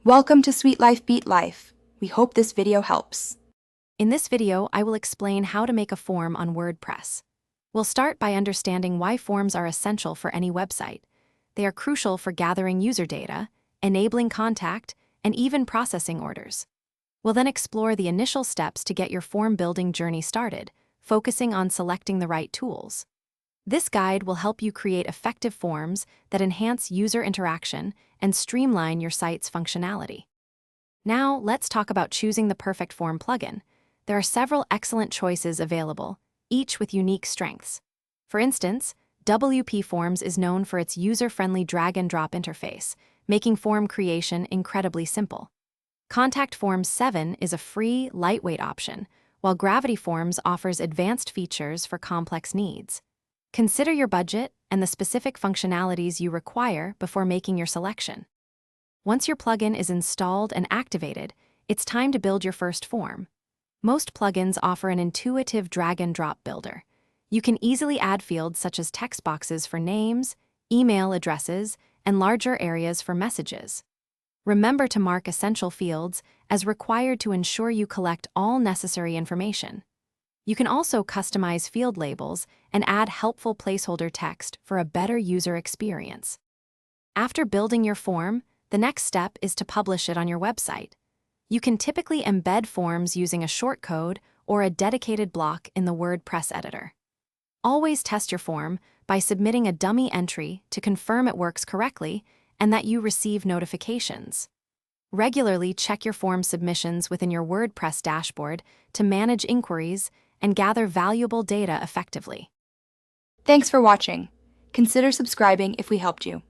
Welcome to Sweet Life Beat Life. We hope this video helps. In this video, I will explain how to make a form on WordPress. We'll start by understanding why forms are essential for any website. They are crucial for gathering user data, enabling contact, and even processing orders. We'll then explore the initial steps to get your form building journey started, focusing on selecting the right tools. This guide will help you create effective forms that enhance user interaction and streamline your site's functionality. Now, let's talk about choosing the perfect form plugin. There are several excellent choices available, each with unique strengths. For instance, WP Forms is known for its user-friendly drag-and-drop interface, making form creation incredibly simple. Contact Forms 7 is a free, lightweight option, while Gravity Forms offers advanced features for complex needs. Consider your budget and the specific functionalities you require before making your selection. Once your plugin is installed and activated, it's time to build your first form. Most plugins offer an intuitive drag-and-drop builder. You can easily add fields such as text boxes for names, email addresses, and larger areas for messages. Remember to mark essential fields as required to ensure you collect all necessary information. You can also customize field labels and add helpful placeholder text for a better user experience. After building your form, the next step is to publish it on your website. You can typically embed forms using a shortcode or a dedicated block in the WordPress editor. Always test your form by submitting a dummy entry to confirm it works correctly and that you receive notifications. Regularly check your form submissions within your WordPress dashboard to manage inquiries and gather valuable data effectively. Thanks for watching. Consider subscribing if we helped you.